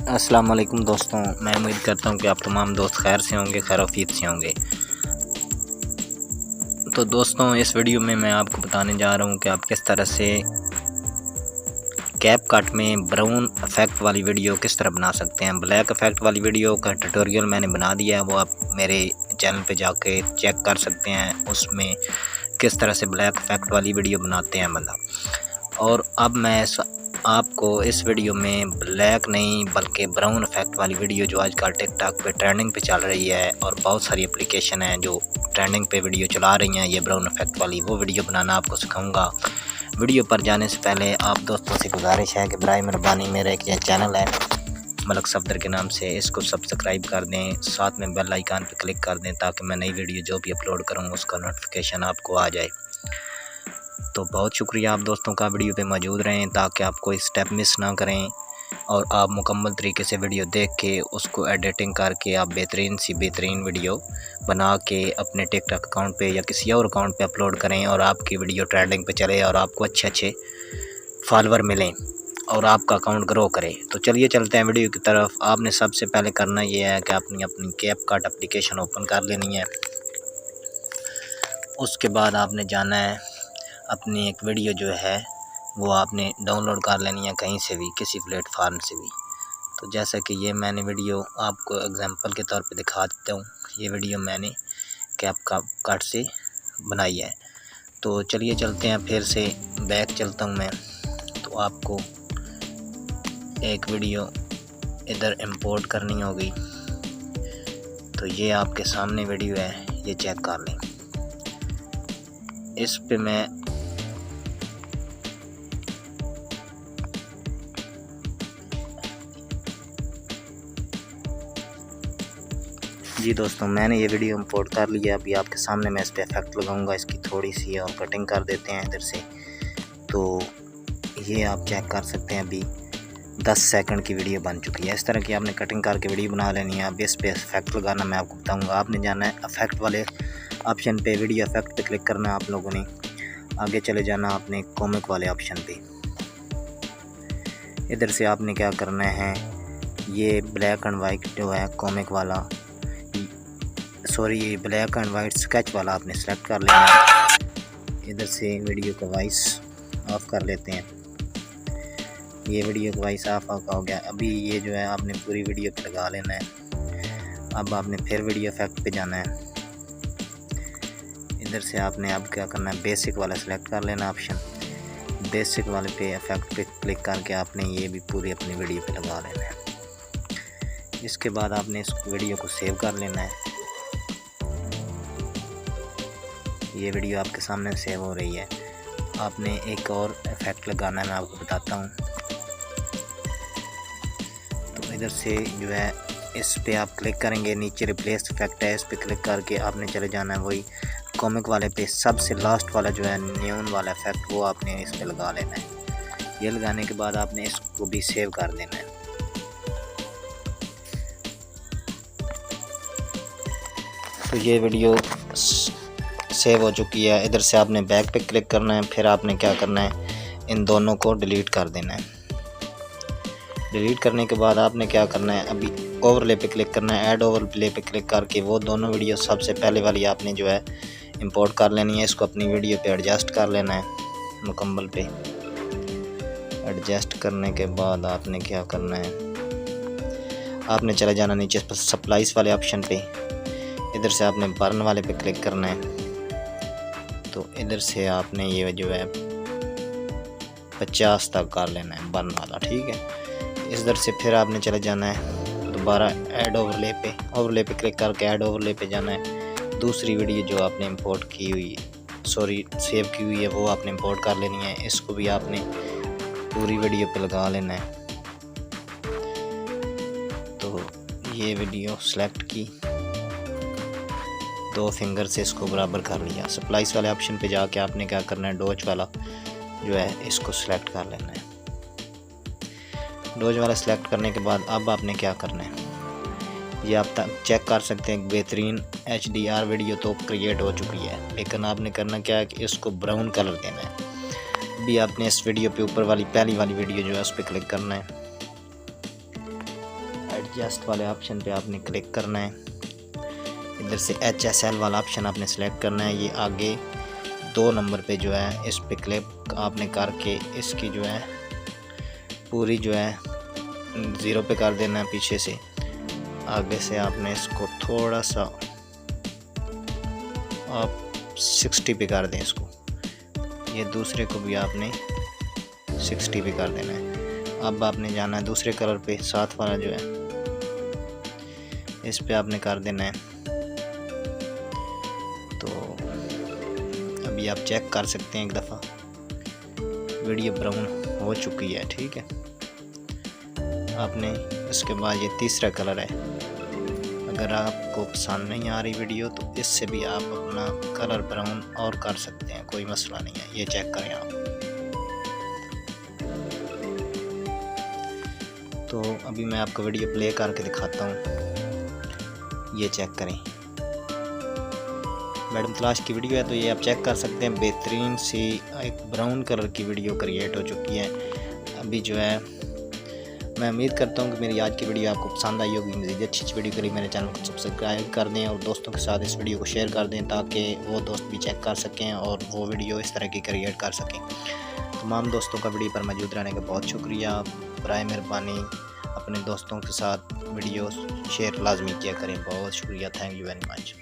अस्सलाम वालेकुम दोस्तों, मैं उम्मीद करता हूँ कि आप तमाम दोस्त खैर से होंगे, खैर-ओ-आफियत से होंगे। तो दोस्तों, इस वीडियो में मैं आपको बताने जा रहा हूँ कि आप किस तरह से कैपकट में ब्राउन इफ़ेक्ट वाली वीडियो किस तरह बना सकते हैं। ब्लैक इफ़ेक्ट वाली वीडियो का ट्यूटोरियल मैंने बना दिया है, वो आप मेरे चैनल पे जाके चेक कर सकते हैं। उसमें किस तरह से ब्लैक इफ़ेक्ट वाली वीडियो बनाते हैं बंदा। और अब मैं आपको इस वीडियो में ब्लैक नहीं बल्कि ब्राउन इफ़ेक्ट वाली वीडियो जो आजकल टिकटॉक पे ट्रेंडिंग पे चल रही है और बहुत सारी एप्लीकेशन हैं जो ट्रेंडिंग पे वीडियो चला रही हैं ये ब्राउन इफ़ेक्ट वाली, वो वीडियो बनाना आपको सिखाऊंगा। वीडियो पर जाने से पहले आप दोस्तों से गुजारिश है कि बराए मेहरबानी मेरा एक ये चैनल है मलक सफदर के नाम से, इसको सब्सक्राइब कर दें, साथ में बेल आइकन पर क्लिक कर दें ताकि मैं नई वीडियो जो भी अपलोड करूँ उसका नोटिफिकेशन आपको आ जाए। तो बहुत शुक्रिया आप दोस्तों का, वीडियो पे मौजूद रहें ताकि आप कोई स्टेप मिस ना करें और आप मुकम्मल तरीके से वीडियो देख के उसको एडिटिंग करके आप बेहतरीन वीडियो बना के अपने टिकटॉक अकाउंट पे या किसी और अकाउंट पे अपलोड करें और आपकी वीडियो ट्रेंडिंग पे चले और आपको अच्छे फॉलोअर मिलें और आपका अकाउंट ग्रो करे। तो चलिए चलते हैं वीडियो की तरफ। आपने सबसे पहले करना ये है कि आपने अपनी कैपकट एप्लीकेशन ओपन कर लेनी है। उसके बाद आपने जाना है अपनी एक वीडियो जो है वो आपने डाउनलोड कर लेनी है कहीं से भी, किसी प्लेटफार्म से भी। तो जैसा कि ये मैंने वीडियो आपको एग्जांपल के तौर पे दिखा देता हूँ, ये वीडियो मैंने कैपकट से बनाई है। तो चलिए चलते हैं, फिर से बैक चलता हूँ मैं। तो आपको एक वीडियो इधर इंपोर्ट करनी होगी। तो ये आपके सामने वीडियो है, ये चेक कर लें। इस पे मैं जी दोस्तों, मैंने ये वीडियो इंपोर्ट कर लिया। अभी आपके सामने मैं इस पर इफेक्ट लगाऊंगा, इसकी थोड़ी सी और कटिंग कर देते हैं इधर से। तो ये आप चेक कर सकते हैं, अभी 10 सेकंड की वीडियो बन चुकी है। इस तरह की आपने कटिंग करके वीडियो बना लेनी है। अब इस पर इफेक्ट लगाना मैं आपको बताऊँगा। आपने जाना है इफेक्ट वाले ऑप्शन पे, वीडियो इफेक्ट पे क्लिक करना है आप लोगों ने। आगे चले जाना आपने कॉमिक वाले ऑप्शन पे। इधर से आपने क्या करना है, ये ब्लैक एंड वाइट जो है कॉमिक वाला, ये ब्लैक एंड वाइट स्केच वाला आपने सेलेक्ट कर लेना है। इधर से वीडियो का वॉइस ऑफ कर लेते हैं। ये वीडियो का वॉइस ऑफ हो गया। अभी ये जो है आपने पूरी वीडियो पे लगा लेना है। अब आपने फिर वीडियो इफेक्ट पे जाना है। इधर से आपने अब क्या करना है, बेसिक वाला सेलेक्ट कर लेना ऑप्शन। बेसिक वाले पे इफेक्ट पे क्लिक करके आपने ये भी पूरी अपनी वीडियो पे लगा लेना है। इसके बाद आपने इस वीडियो को सेव कर लेना है। ये वीडियो आपके सामने सेव हो रही है। आपने एक और इफेक्ट लगाना है, मैं आपको बताता हूँ। तो इधर से जो है इस पे आप क्लिक करेंगे, नीचे रिप्लेस इफेक्ट है, इस पे क्लिक करके आपने चले जाना है वही कॉमिक वाले पे, सबसे लास्ट वाला जो है न्यून वाला इफेक्ट, वो आपने इस पे लगा लेना है। ये लगाने के बाद आपने इसको भी सेव कर देना है। तो ये वीडियो सेव हो चुकी है। इधर से आपने बैक पे क्लिक करना है, फिर आपने क्या करना है, इन दोनों को डिलीट कर देना है। डिलीट करने के बाद आपने क्या करना है, अभी ओवरले पे क्लिक करना है। ऐड ओवरले पे क्लिक करके वो दोनों वीडियो सबसे पहले वाली आपने जो है इंपोर्ट कर लेनी है। इसको अपनी वीडियो पे एडजस्ट कर लेना है। मुकम्मल पे एडजस्ट करने के बाद आपने क्या करना है, आपने चले जाना नीचे सप्लाइज वाले ऑप्शन पे। इधर से आपने बर्न वाले पे क्लिक करना है। तो इधर से आपने ये जो है 50 तक कर लेना है बर्न वाला, ठीक है। इधर से फिर आपने चले जाना है दोबारा ऐड ओवरले पे क्लिक करके ऐड ओवरले पे जाना है। दूसरी वीडियो जो आपने इंपोर्ट की हुई सेव की हुई है वो आपने इंपोर्ट कर लेनी है। इसको भी आपने पूरी वीडियो पे लगा लेना है। तो ये वीडियो सेलेक्ट की, 2 फिंगर से इसको बराबर कर लिया। सप्लाइस वाले ऑप्शन पे जाके आपने क्या करना है, डॉज वाला जो है इसको सिलेक्ट कर लेना है। डॉज वाला सिलेक्ट करने के बाद अब आपने क्या करना है, ये आप चेक कर सकते हैं बेहतरीन HDR वीडियो तो क्रिएट हो चुकी है। लेकिन आपने करना क्या है कि इसको ब्राउन कलर देना है। अभी आपने इस वीडियो पे ऊपर वाली पहली वाली वीडियो जो है उस पर क्लिक करना है। एडजस्ट वाले ऑप्शन पे आपने क्लिक करना है। इधर से HSL वाला ऑप्शन आपने सेलेक्ट करना है। ये आगे 2 नंबर पे जो है इस पे क्लिक आपने करके इसकी जो है पूरी जो है 0 पे कर देना है। पीछे से आगे से आपने इसको थोड़ा सा आप 60 पे कर दें इसको। ये दूसरे को भी आपने 60 पे कर देना है। अब आपने जाना है दूसरे कलर पे, साथ वाला जो है इस पे आपने कर देना है। तो अभी आप चेक कर सकते हैं एक दफ़ा वीडियो ब्राउन हो चुकी है। ठीक है, आपने इसके बाद ये तीसरा कलर है। अगर आपको पसंद नहीं आ रही वीडियो तो इससे भी आप अपना कलर ब्राउन और कर सकते हैं, कोई मसला नहीं है। ये चेक करें आप। तो अभी मैं आपको वीडियो प्ले करके दिखाता हूँ। ये चेक करें, मैडम तलाश की वीडियो है। तो ये आप चेक कर सकते हैं, बेहतरीन सी एक ब्राउन कलर की वीडियो क्रिएट हो चुकी है। अभी जो है मैं उम्मीद करता हूँ कि मेरी आज की वीडियो आपको पसंद आई होगी। मज़ीद अच्छी वीडियो के लिए मेरे चैनल को सब्सक्राइब कर दें और दोस्तों के साथ इस वीडियो को शेयर कर दें ताकि वो दोस्त भी चेक कर सकें और वो वीडियो इस तरह की क्रिएट कर सकें। तमाम दोस्तों का वीडियो पर मौजूद रहने का बहुत शुक्रिया। बराए मेहरबानी अपने दोस्तों के साथ वीडियो शेयर लाजमी किया करें। बहुत शुक्रिया, थैंक यू वेरी मच।